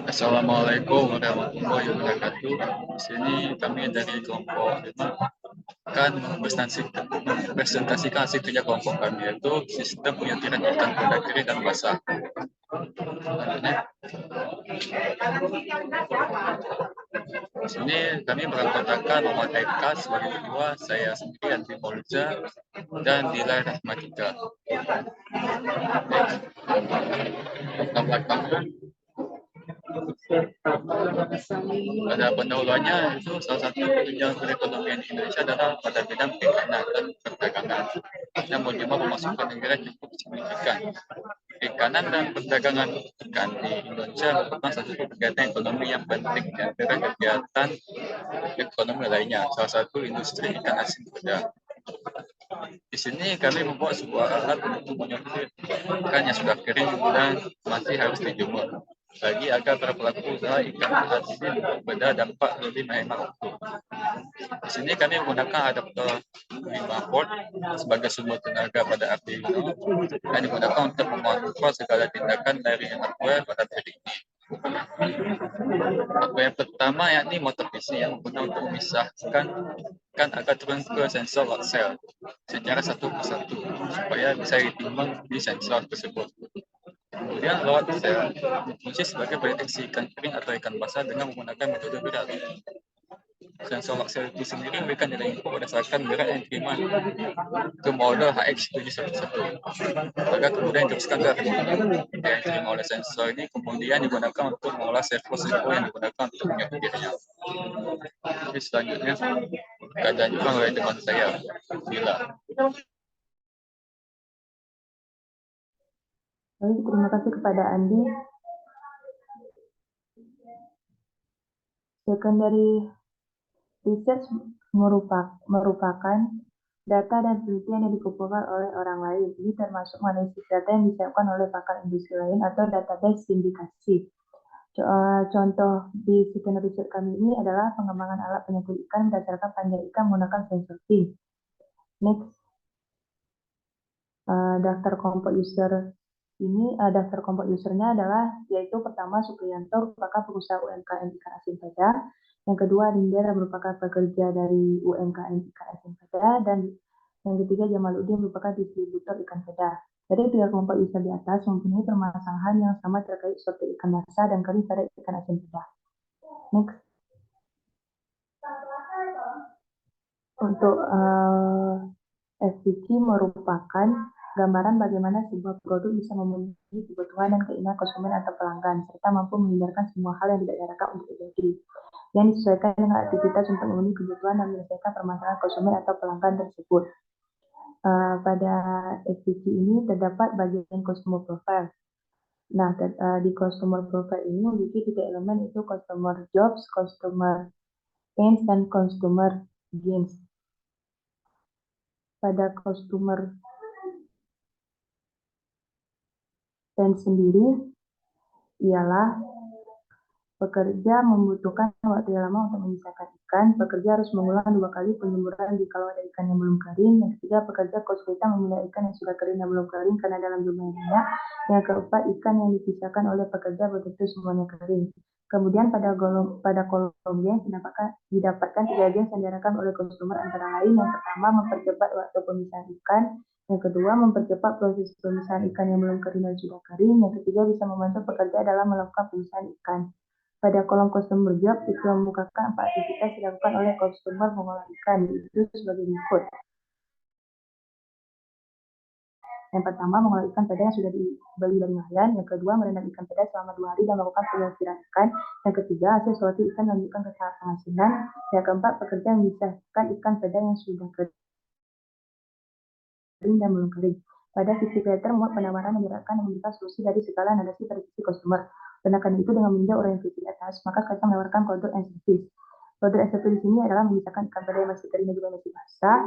Assalamualaikum warahmatullahi wabarakatuh. Di sini kami dari kelompok 5 akan presentasikan hasil kerja kelompok kami, yaitu sistem penyetiran ikan pada kering dan basah. Di sini kami beranggotakan Muhammad Eka sebagai ketua, saya sendiri Andri Polza, dan Dila Rahmatika. Pada pendahuluannya itu salah satu tunjangan perekonomian Indonesia adalah pada bidang perikanan dan perdagangan. Namun jumlah pemasukan negara cukup signifikan. Perikanan dan perdagangan ikan di Indonesia merupakan satu kegiatan ekonomi yang penting di antara kegiatan ekonomi lainnya. Salah satu industri ikan asin peda. Di sini kami membuat sebuah alat untuk menyetir ikan yang sudah kering dan masih harus dijemur. Bagi agar para pelaku usaha ikan asin peda dapat lebih menghemat waktu. Di sini kami menggunakan adaptor 5 volt sebagai sumber tenaga pada Arduino dan digunakan untuk memonitor segala tindakan dari hardware pada titik ini. Hardware yang pertama yakni motor PC yang guna untuk memisahkan ikan agar turun ke sensor load cell secara satu persatu supaya bisa ditimbang di sensor tersebut. Kemudian load cell berfungsi sebagai pendeteksi ikan kering atau ikan basah dengan menggunakan metode berat. Sensor load cell itu sendiri memberikan nilai input berdasarkan berat yang diterima ke model HX711. Maka kemudian diteruskan ke yang diterima oleh sensor ini kemudian digunakan untuk mengolah servo yang digunakan untuk menyetirnya. Jadi selanjutnya akan dilanjutkan oleh teman saya, Bila. Baik, terima kasih kepada Andi. Secondary research merupakan data dan penelitian yang dikumpulkan oleh orang lain. Ini termasuk analisis data yang disiapkan oleh pakar industri lain atau database sindikasi. Contoh di secondary research kami ini adalah pengembangan alat penyetir ikan berdasarkan panjang ikan menggunakan sensor fin. Next, daftar kelompok user ini daftar kelompok usernya adalah yaitu pertama Supriyanto merupakan pengusaha UMKM ikan asin peda, yang kedua Nindya merupakan pekerja dari UMKM ikan asin peda, dan yang ketiga Jamaluddin merupakan distributor ikan peda. Jadi tiga kelompok user di atas mempunyai permasalahan yang sama terkait suatu ikan basah dan kering pada ikan asin peda. Next. Untuk FVC merupakan gambaran bagaimana sebuah produk bisa memenuhi kebutuhan dan keinginan konsumen atau pelanggan, serta mampu menghindarkan semua hal yang tidak diharapkan untuk terjadi, yang disesuaikan dengan aktivitas untuk memenuhi kebutuhan dan menyelesaikan permasalahan konsumen atau pelanggan tersebut. Pada FVC ini terdapat bagian customer profile. Nah, di customer profile ini memiliki tiga elemen, yaitu customer jobs, customer pains, dan customer gains. Pada customer pain sendiri ialah pekerja membutuhkan waktu yang lama untuk memisahkan ikan, pekerja harus mengulang 2 kali penjemuran jika ada ikan yang belum kering, yang ketiga pekerja kesulitan memilah ikan yang sudah kering dan belum kering karena dalam jumlah yang banyak, yang keempat ikan yang dipisahkan oleh pekerja betul semuanya kering. Kemudian pada kolom yang didapatkan 3 jenis yang diarahkan oleh konsumer antara lain. Yang pertama mempercepat waktu pemisahan ikan, yang kedua mempercepat proses pemisahan ikan yang belum kering dan sudah kering, yang ketiga bisa membantu pekerja dalam melakukan pemisahan ikan. Pada kolom customer job itu membukakan 4 aktivitas dilakukan oleh customer mengolah ikan, itu sebagai berikut. Yang pertama, mengolah ikan peda yang sudah dibeli dari nelayan. Yang kedua, merendam ikan peda selama 2 hari dan melakukan penyisiran ikan. Yang ketiga, hasil sortir ikan dilanjutkan ke tahap pengasinan. Yang keempat, pekerja memisahkan ikan peda yang sudah kering dan belum kering. Pada sisi creator, muat penawaran menyerahkan dan memberikan solusi dari segala narasi pada sisi customer. Karena itu dengan meninjau orientasi di atas, maka kita menawarkan produk and service. Produk and service di sini adalah memisahkan ikan peda yang masih kering dan juga masih basah.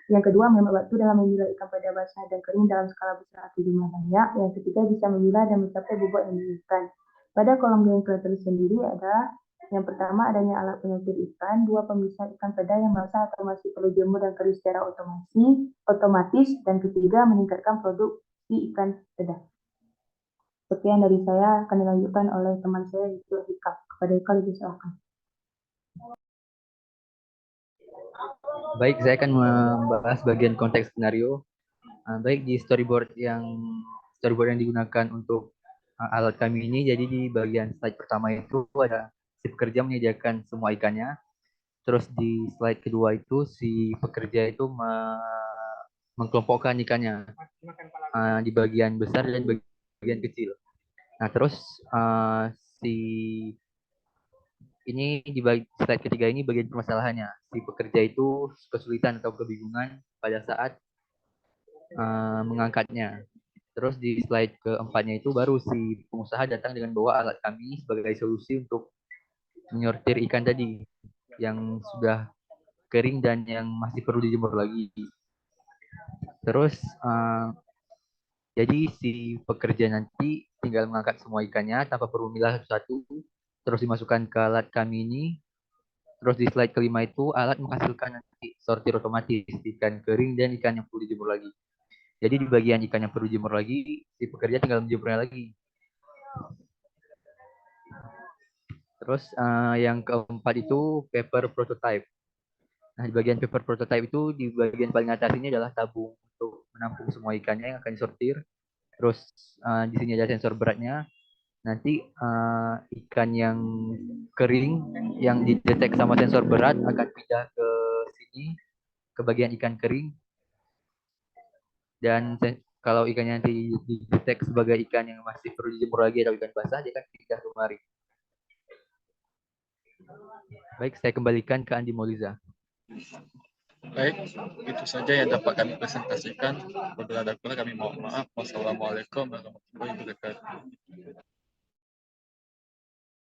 Yang kedua, menghemat waktu dalam memilah ikan peda basah dan kering dalam skala besar atau jumlah banyak. Yang ketiga, bisa memilah dan mencapai bobot yang diinginkan. Pada kolom gain creator sendiri adalah yang pertama adanya alat penyetir ikan, 2 pemisah ikan peda yang basah atau masih perlu jemur dan kering secara otomatis, dan ketiga meningkatkan produksi ikan peda. Sekian dari saya, akan dilanjutkan oleh teman saya, yaitu Hikam. Kepada Hikam, silakan. Baik, saya akan membahas bagian konteks skenario. Baik, di storyboard yang digunakan untuk alat kami ini, jadi di bagian slide pertama itu ada si pekerja menyediakan semua ikannya. Terus di slide kedua itu si pekerja itu mengkelompokkan ikannya di bagian besar dan bagian kecil. Nah, terus si ini di slide ketiga ini bagian permasalahannya. Si pekerja itu kesulitan atau kebingungan pada saat mengangkatnya. Terus di slide keempatnya itu baru si pengusaha datang dengan bawa alat kami sebagai solusi untuk menyortir ikan tadi yang sudah kering dan yang masih perlu dijemur lagi. Terus jadi si pekerja nanti tinggal mengangkat semua ikannya tanpa perlu milah satu-satu, terus dimasukkan ke alat kami ini. Terus di slide kelima itu alat menghasilkan nanti sortir otomatis ikan kering dan ikan yang perlu dijemur lagi. Jadi di bagian ikan yang perlu dijemur lagi, si pekerja tinggal menjemurnya lagi. Terus yang keempat itu paper prototype. Nah, di bagian paper prototype itu di bagian paling atas ini adalah tabung untuk menampung semua ikannya yang akan disortir. Terus di sini ada sensor beratnya. Nanti ikan yang kering yang didetek sama sensor berat akan pindah ke sini, ke bagian ikan kering. Dan kalau ikannya nanti didetek sebagai ikan yang masih perlu dijemur lagi atau ikan basah, dia akan pindah kemari. Baik, saya kembalikan ke Andi Moliza. Baik, itu saja yang dapat kami presentasikan. Apabila ada kurang kami mohon maaf. Wassalamualaikum warahmatullahi wabarakatuh.